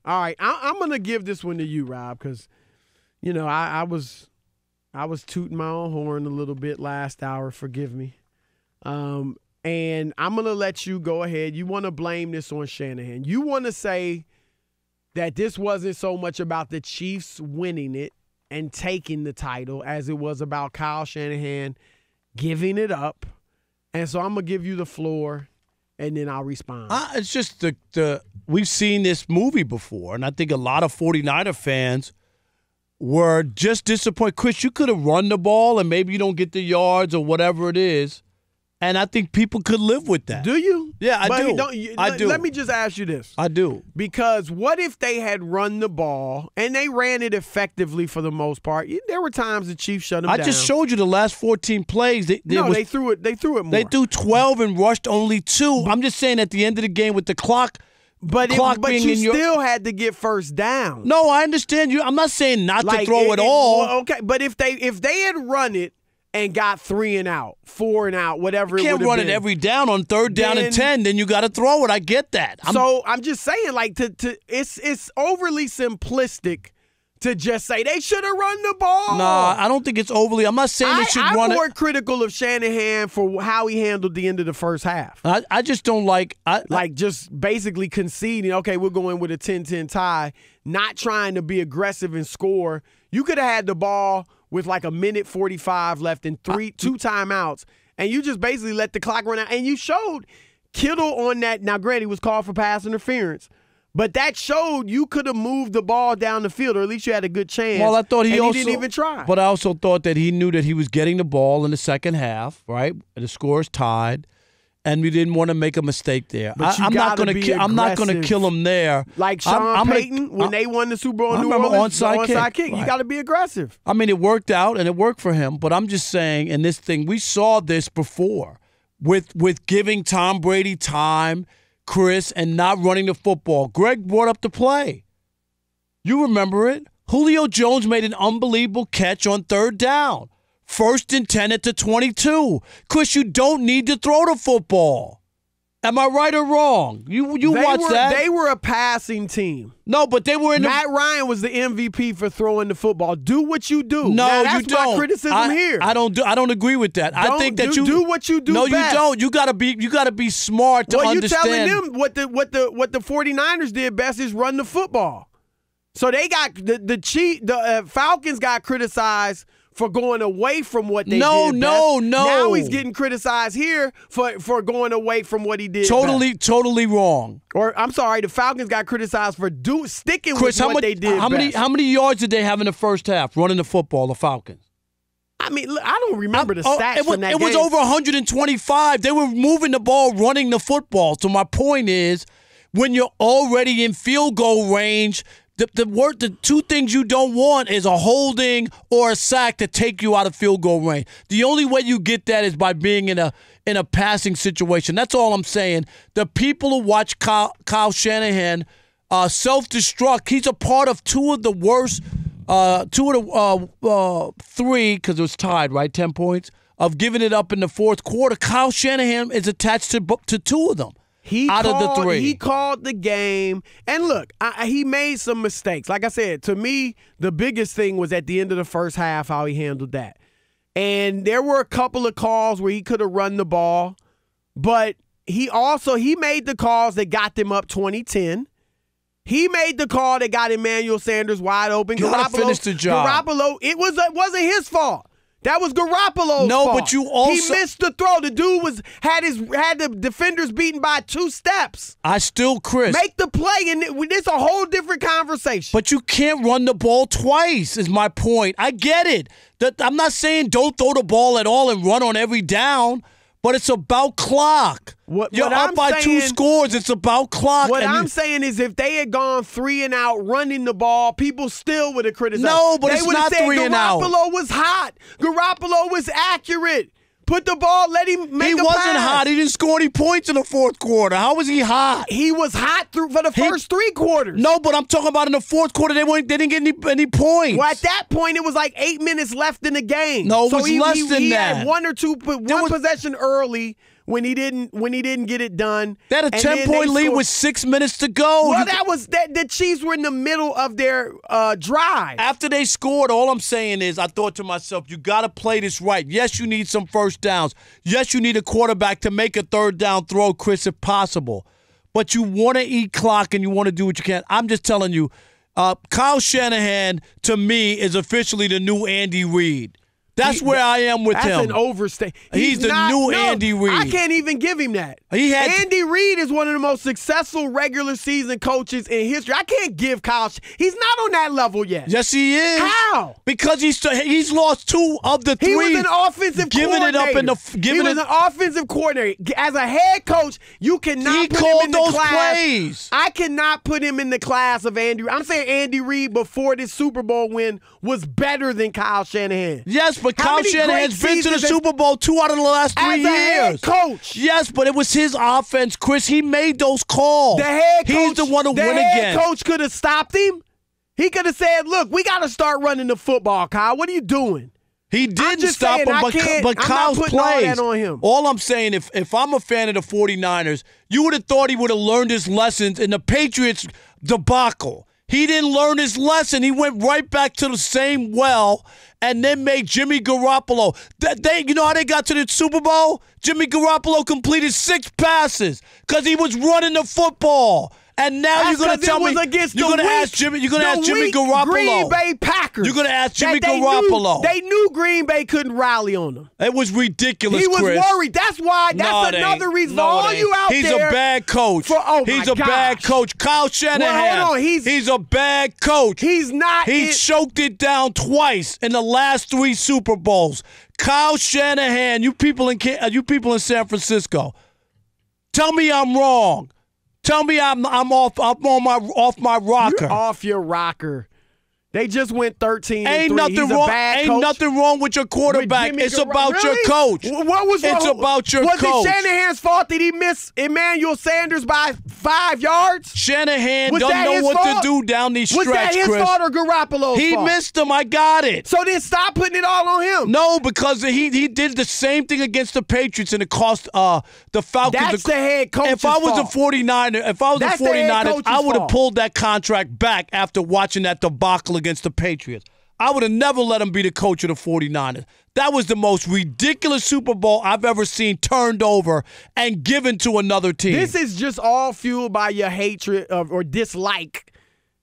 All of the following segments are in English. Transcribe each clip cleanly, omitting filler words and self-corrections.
All right, I'm going to give this one to you, Rob, because, I was tooting my own horn a little bit last hour. Forgive me. And I'm going to let you go ahead. You want to blame this on Shanahan. You want to say that this wasn't so much about the Chiefs winning it and taking the title as it was about Kyle Shanahan giving it up. And so I'm going to give you the floor, and then I'll respond. It's just we've seen this movie before, and I think a lot of 49er fans were just disappointed. Chris, you could have run the ball, and maybe you don't get the yards or whatever it is. And I think people could live with that. Do you? Yeah, I do. I do. Let me just ask you this. I do. Because what if they had run the ball and they ran it effectively for the most part? There were times the Chiefs shut them down. I just showed you the last 14 plays. They threw it. They threw it more. They threw 12 and rushed only 2. I'm just saying at the end of the game with the clock. But you still had to get first down. No, I understand you. I'm not saying not to throw it all. Well, okay, but if they had run it and got 3 and out, 4 and out, whatever it would have been. You can't run it every down on 3rd down and 10, then you got to throw it. I get that. I'm just saying, it's overly simplistic to just say they should have run the ball. No, I don't think it's overly. I'm not saying they should run it. I'm more critical of Shanahan for how he handled the end of the first half. I just don't like just basically conceding, okay, we're going with a 10-10 tie, not trying to be aggressive and score. You could have had the ball with like a minute 45 left and 2 timeouts, and you just basically let the clock run out. And you showed Kittle on that. Now, granted, he was called for pass interference, but that showed you could have moved the ball down the field, or at least you had a good chance. Well, I thought he didn't even try. But I also thought that he knew that he was getting the ball in the second half, right? And the score is tied. And we didn't want to make a mistake there. I'm not going to kill him there. Like Sean Payton, when they won the Super Bowl in New Orleans, onside kick. Right. You got to be aggressive. I mean, it worked out, and it worked for him. But I'm just saying, in this thing, we saw this before with giving Tom Brady time, Chris, and not running the football. Greg brought up the play. You remember it. Julio Jones made an unbelievable catch on 3rd down. 1st and 10 at the 22. Chris, you don't need to throw the football. Am I right or wrong? You watch that. They were a passing team. No, but they were in Matt Ryan was the MVP for throwing the football. Do what you do. No, now, you don't. That's my criticism here. I don't agree with that. I think that you do what you do. No, best. you don't. You gotta be smart to understand. Well, you telling them what the 49ers did best is run the football. So they got the Falcons got criticized for going away from what they did best. No. Now he's getting criticized here for going away from what he did best. Totally wrong. Or, I'm sorry, the Falcons got criticized for sticking with what they did best. How many yards did they have in the first half running the football, the Falcons? I mean, I don't remember the stats from that game. It was over 125. They were moving the ball, running the football. So my point is, when you're already in field goal range, the 2 things you don't want is a holding or a sack to take you out of field goal range. The only way you get that is by being in a passing situation. That's all I'm saying. The people who watch Kyle Shanahan self-destruct, he's a part of 2 of the worst, 3, because it was tied, right, 10 points, of giving it up in the 4th quarter. Kyle Shanahan is attached to 2 of them. Out of the 3. He called the game. And look, he made some mistakes. Like I said, to me, the biggest thing was at the end of the first half how he handled that. And there were a couple of calls where he could have run the ball. But he made the calls that got them up 20-10. He made the call that got Emmanuel Sanders wide open. Garoppolo finished the job. It wasn't his fault. That was Garoppolo's fault. No, but you also... He missed the throw. The dude had the defenders beaten by 2 steps. Chris. Make the play, and it's a whole different conversation. But you can't run the ball twice, is my point. I get it. I'm not saying don't throw the ball at all and run on every down, but it's about clock. You're up by 2 scores. It's about clock. What I'm saying is if they had gone 3 and out running the ball, people still would have criticized. No, but it's not 3 and out. Garoppolo was hot. Garoppolo was accurate. Put the ball, let him make a pass. He wasn't hot. He didn't score any points in the 4th quarter. How was he hot? He was hot for the first 3 quarters. No, but I'm talking about in the 4th quarter, they didn't get any points. Well, at that point, it was like 8 minutes left in the game. No, it was less than he that. He had one possession early when he didn't get it done. They had a 10-point lead with 6 minutes to go. Well, the Chiefs were in the middle of their drive. After they scored, all I'm saying is I thought to myself, you got to play this right. Yes, you need some first downs. Yes, you need a quarterback to make a third down throw, Chris, if possible. But you want to eat clock and you want to do what you can. I'm just telling you, Kyle Shanahan, to me, is officially the new Andy Reid. That's where I am with him. That's an overstatement. He's the new Andy Reid. I can't even give him that. Andy Reid is one of the most successful regular season coaches in history. I can't give Kyle. He's not on that level yet. Yes, he is. How? Because he's lost 2 of the 3. He was an offensive coordinator. He was an offensive coordinator. As a head coach, you cannot put him in the class. Plays. I cannot put him in the class of Andy. I'm saying Andy Reid before this Super Bowl win was better than Kyle Shanahan. Yes, but Kyle Shanahan's been to the Super Bowl 2 out of the last 3 years. As a head coach. Yes, but it was his offense, Chris. He made those calls. The head coach, he's the one to win again. The head coach could have stopped him. He could have said, look, we got to start running the football, Kyle. What are you doing? He didn't stop him, but Kyle's plays. All that on him. All I'm saying, if I'm a fan of the 49ers, you would have thought he would have learned his lessons in the Patriots debacle. He didn't learn his lesson. He went right back to the same well and then made Jimmy Garoppolo. You know how they got to the Super Bowl? Jimmy Garoppolo completed 6 passes because he was running the football. And now you're going to tell me you're going to ask Jimmy Garoppolo. Green Bay Packers. You're going to ask Jimmy Garoppolo. They knew Green Bay couldn't rally on them. It was ridiculous, He was Chris. worried. That's why. That's another reason for all you out there. He's a bad coach. He's a bad coach. Kyle Shanahan. Well, hold on. He's a bad coach. He's not. He choked it down twice in the last 3 Super Bowls. Kyle Shanahan, you people in San Francisco, tell me I'm wrong. Tell me I'm off my rocker. You're off your rocker. They just went 13-3. Ain't nothing wrong with your quarterback. It's about your coach. What was It's about your coach. Was it Shanahan's fault that he missed Emmanuel Sanders by 5 yards? Shanahan doesn't know what to do down these stretch, Chris. Was that his fault or Garoppolo's fault? He missed him. I got it. So then stop putting it all on him. No, because he did the same thing against the Patriots and it cost the Falcons. That's the head coach's If I was fault. a 49er, I would have pulled that contract back after watching that debacle against the Patriots. I would have never let him be the coach of the 49ers. That was the most ridiculous Super Bowl I've ever seen turned over and given to another team. This is just all fueled by your hatred of or dislike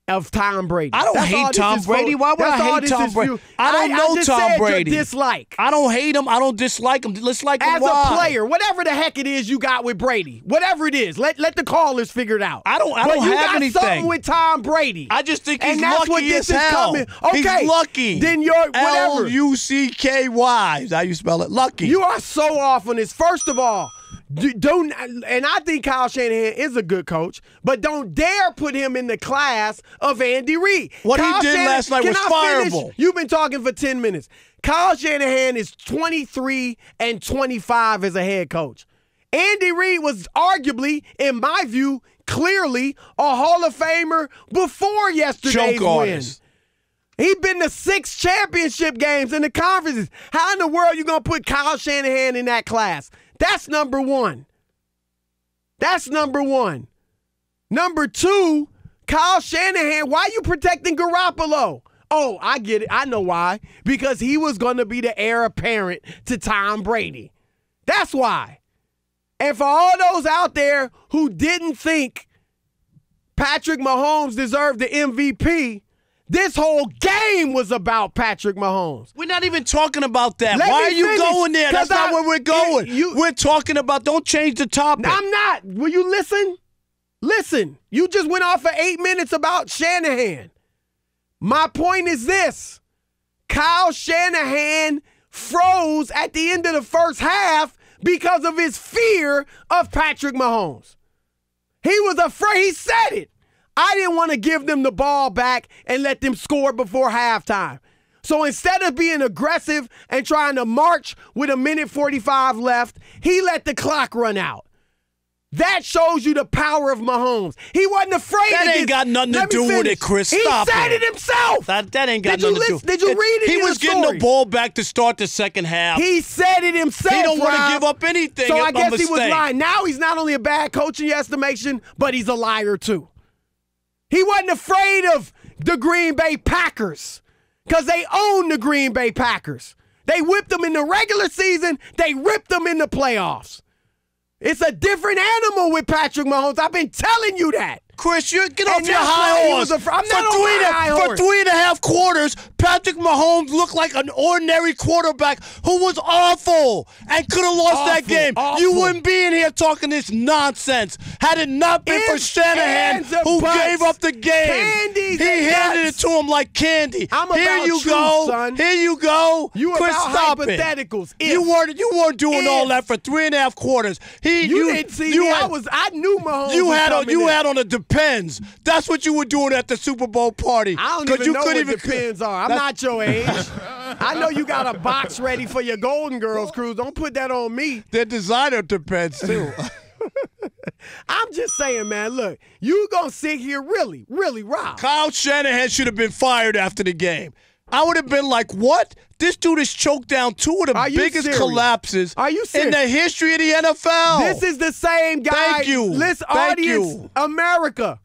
of Tom Brady. I don't hate Tom Brady. Why would I hate Tom Brady? I don't know Tom Brady. Dislike. I don't hate him. I don't dislike him. Let's like him. As a player, whatever the heck it is you got with Brady, whatever it is, let the callers figure it out. I don't have anything. You got something with Tom Brady. I just think he's and that's lucky what this as is hell. Coming. Okay, he's lucky. Then you're whatever. Lucky. Is how you spell it. Lucky. You are so off on this. First of all, and I think Kyle Shanahan is a good coach, but don't dare put him in the class of Andy Reid. What he did last night was fireable. You've been talking for 10 minutes. Kyle Shanahan is 23-25 as a head coach. Andy Reid was arguably, in my view, clearly a Hall of Famer before yesterday's win. He's been to 6 championship games in the conferences. How in the world are you going to put Kyle Shanahan in that class? That's number one. Number 2, Kyle Shanahan, why are you protecting Garoppolo? Oh, I get it. I know why. Because he was going to be the heir apparent to Tom Brady. That's why. And for all those out there who didn't think Patrick Mahomes deserved the MVP, this whole game was about Patrick Mahomes. We're not even talking about that. Why are you going there? That's not where we're going. We're talking about, don't change the topic. I'm not. Will you listen? Listen. You just went off for 8 minutes about Shanahan. My point is this. Kyle Shanahan froze at the end of the first half because of his fear of Patrick Mahomes. He was afraid. He said it. I didn't want to give them the ball back and let them score before halftime. So instead of being aggressive and trying to march with 1:45 left, he let the clock run out. That shows you the power of Mahomes. He wasn't afraid. That ain't got nothing to do with it, Chris. Stop He said it himself. That ain't got nothing to do. Did you read it? He was getting the ball back to start the second half. He said it himself. He don't want to give up anything. So I guess he was lying. Now he's not only a bad coach in your estimation, but he's a liar too. He wasn't afraid of the Green Bay Packers because they own the Green Bay Packers. They whipped them in the regular season. They ripped them in the playoffs. It's a different animal with Patrick Mahomes. I've been telling you that. Chris, you get off your high horse. I'm not on my high horse. For 3.5 quarters, Patrick Mahomes looked like an ordinary quarterback who was awful and could have lost that game. You wouldn't be in here talking this nonsense had it not been for Shanahan who gave up the game. He handed it to him like candy. Here you go. Son. Here you go. You Chris, about stop hypotheticals. it. You weren't doing all that for 3.5 quarters. You didn't see me. I knew Mahomes. You had on a depends. That's what you were doing at the Super Bowl party. I don't even know what depends are. I'm not your age. I know you got a box ready for your Golden Girls cruise. Don't put that on me. Their designer depends too. I'm just saying, man, look, you gonna sit here really, Rob. Kyle Shanahan should have been fired after the game. I would have been like, what? This dude has choked down two of the biggest collapses in the history of the NFL. This is the same guy. Thank you. Listen, audience, America.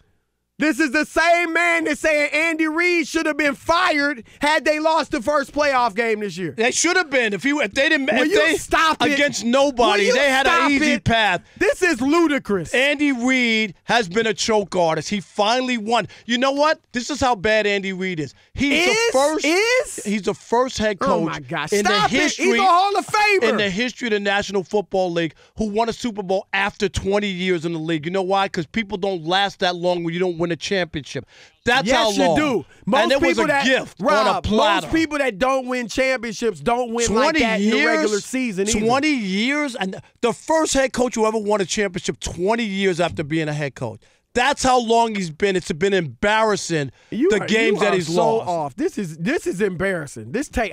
This is the same man that's saying Andy Reid should have been fired had they lost the first playoff game this year. They should have been. If they didn't, stop it? Against nobody, they had an easy path. This is ludicrous. Andy Reid has been a choke artist. He finally won. You know what? This is how bad Andy Reid is. He's the first head coach. Oh my gosh! In the history, he's a Hall of Famer in the history of the National Football League who won a Super Bowl after 20 years in the league. You know why? Because people don't last that long when you don't win a championship. That's how long. Yes, you do. And it was a gift on a platter. Most people that don't win championships don't win like that in the regular season either. 20 years? And the first head coach who ever won a championship 20 years after being a head coach. That's how long he's been. It's been embarrassing, the games that he's lost. Off. This is embarrassing. This take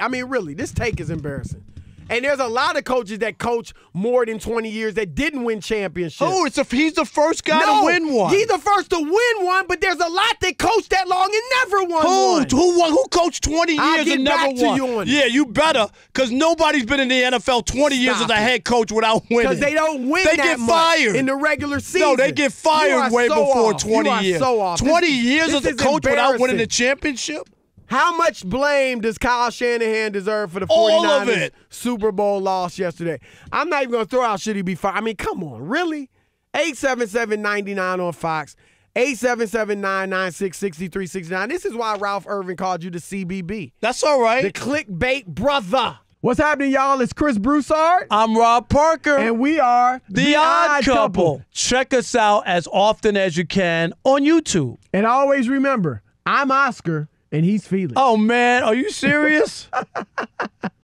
is embarrassing. And there's a lot of coaches that coach more than 20 years that didn't win championships. Oh, he's the first guy to win one. He's the first to win one, but there's a lot that coached that long and never won one. Who coached 20 years and never won? Yeah, you better, because nobody's been in the NFL 20 years as a head coach without winning. Because they don't win They get fired in the regular season. No, they get fired way before 20 years. 20 years as a coach without winning the championship? How much blame does Kyle Shanahan deserve for the 49ers Super Bowl loss yesterday? I'm not even going to throw out should he be fired. I mean, come on, really? 877-99 on Fox, 877-996-6369. This is why Ralph Irvin called you the CBB. That's all right. The clickbait brother. What's happening, y'all? It's Chris Broussard. I'm Rob Parker. And we are The Odd Couple. Check us out as often as you can on YouTube. And always remember, I'm Oscar. And he's feeling. Oh, man. Are you serious?